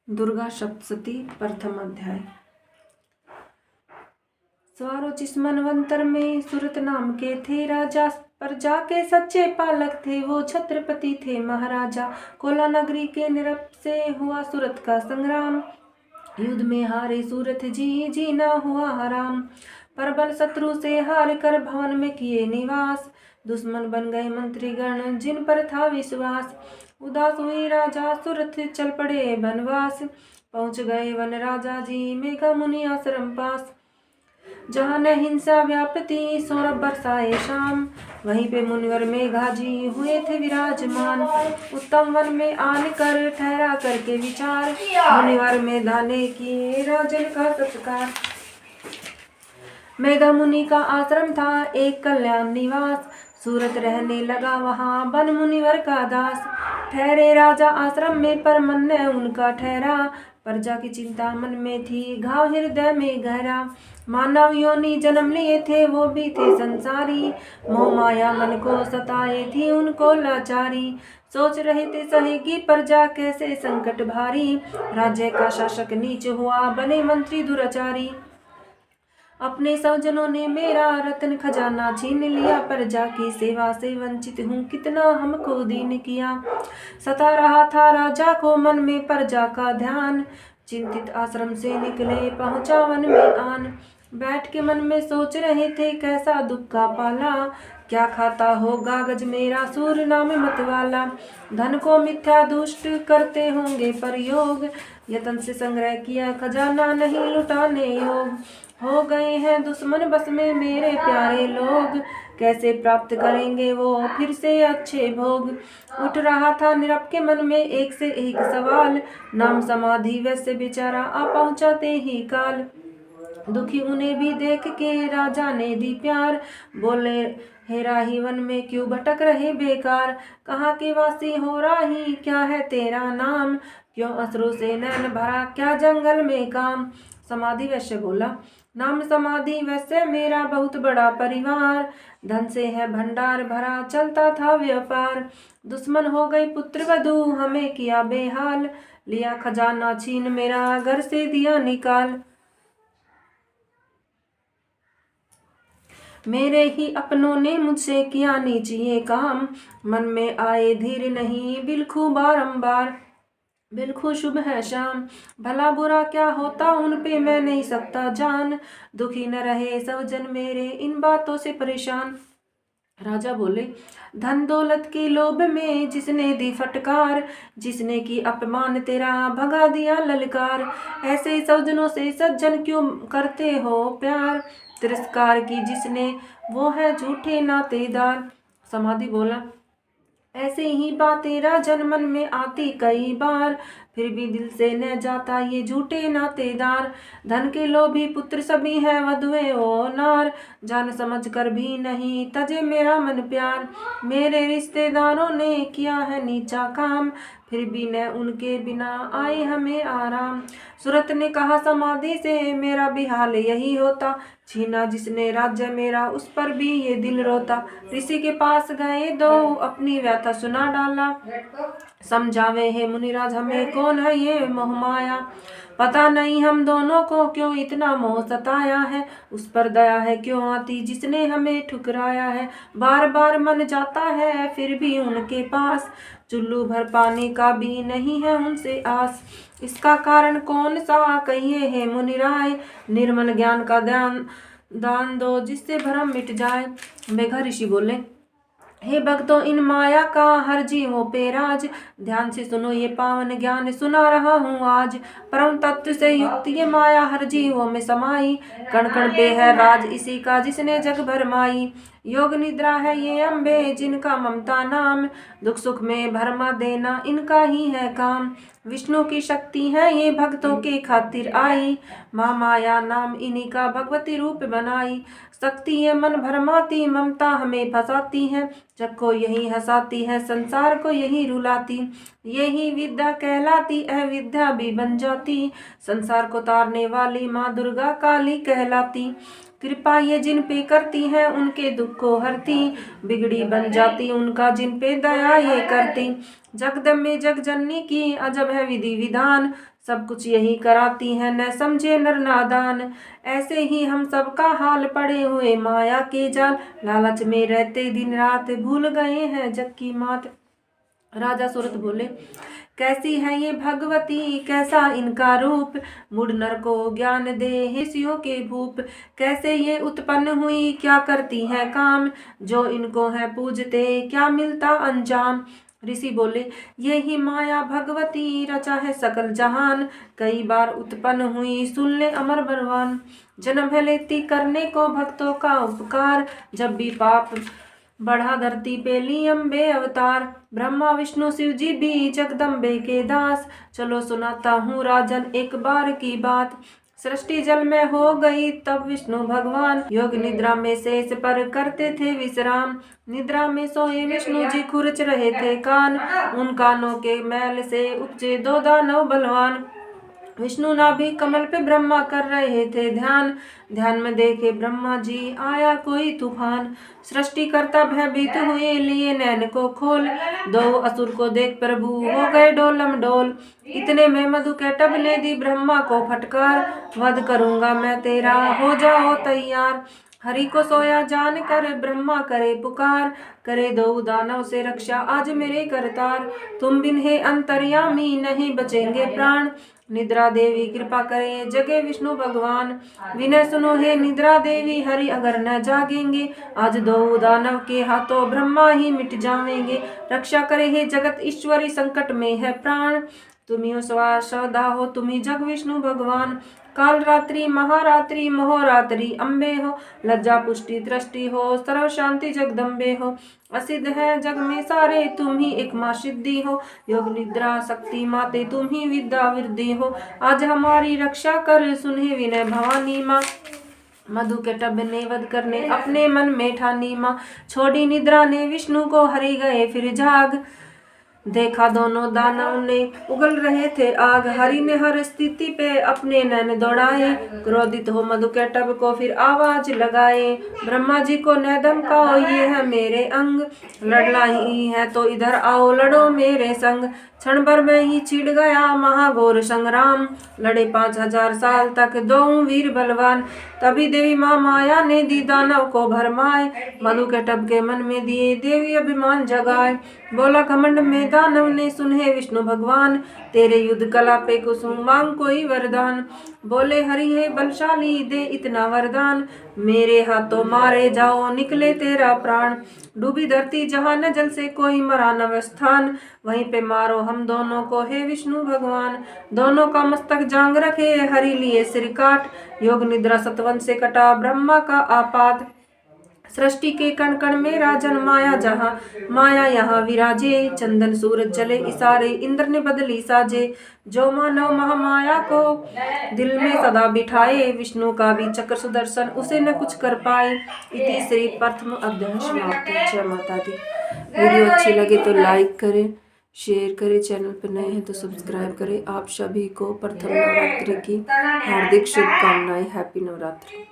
दुर्गा सप्तशती प्रथम अध्याय। स्वारोचिस मनवंतर में सूरत नाम के थे राजा, प्रजा के सच्चे पालक थे वो छत्रपति थे महाराजा। कोला नगरी के निरप से हुआ सूरत का संग्राम, युद्ध में हारे सूरत जी जीना हुआ हराम। प्रबल शत्रु से हार कर भवन में किए निवास, दुश्मन बन गए मंत्रीगण जिन पर था विश्वास। उदास हुई राजा सूरत चल पड़े बनवास, पहुँच गए वन राजा जी मेघा मुनि आश्रम पास। जहाँ न हिंसा व्यापती सौरभ बरसाए शाम, वहीं पे मुनिवर मेघा जी हुए थे विराजमान। उत्तम वन में आन कर ठहरा करके विचार, मुनिवर में दाने किए राजन का सत्कार। मेघा मुनि का आश्रम था एक कल्याण निवास, सूरत रहने लगा वहाँ बन मुनिवर का दास। ठहरे राजा आश्रम में पर मन न उनका ठहरा, प्रजा की चिंता मन में थी घाव हृदय में गहरा। मानव योनि जन्म लिए थे वो भी थे संसारी, मोह माया मन को सताए थी उनको लाचारी। सोच रहे थे सहेगी प्रजा कैसे संकट भारी, राज्य का शासक नीच हुआ बने मंत्री दुराचारी। अपने स्वजनों ने मेरा रत्न खजाना छीन लिया, प्रजा की सेवा से वंचित हूँ कितना हमको दीन किया। सता रहा था राजा को मन में प्रजा का ध्यान, चिंतित आश्रम से निकले पहुँचा वन में आन। बैठ के मन में सोच रहे थे कैसा दुख का पाला, क्या खाता होगा गज मेरा सूर नाम मतवाला। धन को मिथ्या दुष्ट करते होंगे प्रयोग, यतन से संग्रह किया खजाना नहीं लुटाने योग। हो गए हैं दुश्मन बस में मेरे प्यारे लोग, कैसे प्राप्त करेंगे वो फिर से अच्छे भोग। उठ रहा था निरप के मन में एक से एक सवाल, नाम समाधि वैसे बेचारा आ पहुँचाते ही काल। दुखी उन्हें भी देख के राजा ने दी प्यार, बोले हे राही वन में क्यों भटक रहे बेकार। कहाँ के वासी हो राही क्या है तेरा नाम, क्यों अश्रु से नैन भरा क्या जंगल में काम। समाधि वैश्य बोला नाम समाधि वैसे मेरा बहुत बड़ा परिवार, धन से है भंडार भरा चलता था व्यापार। दुश्मन हो गई पुत्र वधू हमें किया बेहाल, लिया खजाना छीन मेरा घर से दिया निकाल। मेरे ही अपनों ने मुझसे किया नीच ये काम, मन में आए धीर नहीं बिलखू बारंबार। बिल्कुल शुभ है शाम, भला बुरा क्या होता उन पे मैं नहीं सकता जान। दुखी न रहे सब जन मेरे इन बातों से परेशान। राजा बोले धन दौलत की लोभ में जिसने दी फटकार, जिसने की अपमान तेरा भगा दिया ललकार। ऐसे सज्जनों से सज्जन क्यों करते हो प्यार, तिरस्कार की जिसने वो है झूठे नातेदार। समाधि बोला ऐसे ही बातें राजन मन में आती कई बार, फिर भी दिल से न जाता ये झूठे नातेदार। धन के लोभी पुत्र सभी हैं वधुए ओ नार, जान समझ कर भी नहीं तजे मेरा मन प्यार। मेरे रिश्तेदारों ने किया है नीचा काम, फिर भी न उनके बिना आए हमें आराम। सूरत ने कहा समाधि से मेरा भी हाल यही होता, छीना जिसने राज्य मेरा उस पर भी ये दिल रोता। ऋषि के पास गए दो अपनी व्यथा सुना डाला, समझावे है मुनिराज हमें कौन है ये मोह माया। पता नहीं हम दोनों को क्यों इतना मोह सताया है, उस पर दया है क्यों आती जिसने हमें ठुकराया है। बार बार मन जाता है फिर भी उनके पास, चुल्लू भर पानी का भी नहीं है उनसे आस। इसका कारण कौन सा कहिए है मुनिराय, निर्मल ज्ञान का दान दो जिससे भ्रम मिट जाए। मेघा ऋषि बोले हे भक्तों इन माया का हर जीवों पे राज, ध्यान से सुनो ये पावन ज्ञान सुना रहा हूँ आज। परम तत्व से युक्त ये माया हर जीवों में समाई, कण कण पे है राज इसी का जिसने जग भरमाई। योग निद्रा है ये अम्बे जिनका ममता नाम, दुख सुख में भरमा देना इनका ही है काम। विष्णु की शक्ति है ये भक्तों के खातिर आई, माँ माया नाम इन्हीं का भगवती रूप बनाई। शक्ति ये मन भरमाती ममता हमें फंसाती है, जग को यही हंसाती है संसार को यही रुलाती। यही विद्या कहलाती, अविद्या भी बन जाती। संसार को तारने वाली माँ दुर्गा काली कहलाती। कृपा ये जिन पे करती है उनके दुख को हरती। बिगड़ी बन जाती उनका जिन पे दया ये करती। जगदम्बे जगजननी की अजब है विधि विधान। सब कुछ यही कराती है न समझे नर नादान। ऐसे ही हम सबका हाल पड़े हुए माया के जाल। लालच में रहते दिन रात भूल गए हैं जग की मात। राजा सूरत बोले, कैसी है ये भगवती, कैसा इनका रूप। मुड़ नर को ज्ञान दे हिस्सियों के भूप। कैसे ये उत्पन्न हुई, क्या करती है काम। जो इनको है पूजते क्या मिलता अंजाम। ऋषि बोले, ये ही माया भगवती, रचा है सकल जहान। कई बार उत्पन्न हुई सुन ले अमर बलवान। जन्म है लेती करने को भक्तों का उपकार। जब भी पाप बढ़ा धरती पे ली अम्बे अवतार। ब्रह्मा विष्णु शिव जी भी जगदम्बे के दास। चलो सुनाता हूँ राजन एक बार की बात। सृष्टि जल में हो गई तब विष्णु भगवान। योग निद्रा में शेष पर करते थे विश्राम। निद्रा में सोए विष्णु जी खुरच रहे थे कान। उन कानों के मैल से उपजे दो दानव बलवान। विष्णु नाभि कमल पे ब्रह्मा कर रहे थे ध्यान। ध्यान में देखे ब्रह्मा जी आया कोई तूफान। सृष्टि करता भयभीत हुए लिए नैन को खोल। दो असुर को देख प्रभु हो गए डोलम डोल। इतने में मधुकैटभ ने दी ब्रह्मा को फटकार। वध करूंगा मैं तेरा हो जाओ तैयार। हरि को सोया जान कर ब्रह्मा करे पुकार। करे दो दानव से रक्षा आज मेरे करतार। तुम बिन हे अंतर्यामी नहीं बचेंगे प्राण। निद्रा देवी कृपा करे जगे विष्णु भगवान। विनय सुनो हे निद्रा देवी, हरि अगर न जागेंगे। आज दो दानव के हाथों ब्रह्मा ही मिट जाएंगे। रक्षा करे हे जगत ईश्वरी, संकट में है प्राण। तुम ही सदा हो तुम ही जग विष्णु भगवान। काल रात्रि महारात्रि महोरात्रि अम्बे हो। लज्जा पुष्टि दृष्टि हो सर्व शांति जगदम्बे हो। असिद्ध है जग में सारे तुम ही एक माँ सिद्धि हो। योग निद्रा शक्ति माते तुम ही विद्या वृद्धि हो। आज हमारी रक्षा कर सुने विनय भवानी माँ। मधुकैटभ ने वध करने अपने मन में ठानी माँ। छोड़ी निद्रा ने विष्णु को हरि गए फिर जाग। देखा दोनों दानव ने उगल रहे थे आग। हरि ने हर स्थिति पे अपने नैन दौड़ाए। क्रोधित हो मधुकैटभ को फिर आवाज लगाए। ब्रह्मा जी को न धमकाओ ये है मेरे अंग। लड़ना ही है तो इधर आओ लड़ो मेरे संग। क्षण भर में ही छिड़ गया महाघोर संग्राम। लड़े 5000 साल तक दो वीर बलवान। तभी देवी माँ माया ने दी दानव को भरमाए। मधुकैटभ के मन में दिए देवी अभिमान जगाए। बोला घमंड में दानव ने सुने विष्णु भगवान। तेरे युद्ध कला पे कुसुम मांग कोई वरदान। बोले हरि है बलशाली दे इतना वरदान। मेरे हाथों मारे जाओ निकले तेरा प्राण। डूबी धरती जहाँ न जल से कोई मरा न स्थान। वहीं पे मारो हम दोनों को हे विष्णु भगवान। दोनों का मस्तक जांग रखे हरि लिए सिर काट। योग निद्रा सतवन से कटा ब्रह्मा का आपात। सृष्टि के कण कण में राजन माया जहाँ माया यहाँ विराजे। चंदन सूरज जले इसारे इंद्र ने बदली साजे। जो मानव महामाया को दिल में सदा बिठाए। विष्णु का भी चक्र सुदर्शन उसे न कुछ कर पाए। इति श्री प्रथम अध्याय समाप्त। जय माता दी। वीडियो अच्छी लगे तो लाइक करें, शेयर करें, चैनल पर नए हैं तो सब्सक्राइब करें। आप सभी को प्रथम नवरात्रि की हार्दिक शुभकामनाएं। हैप्पी नवरात्रि।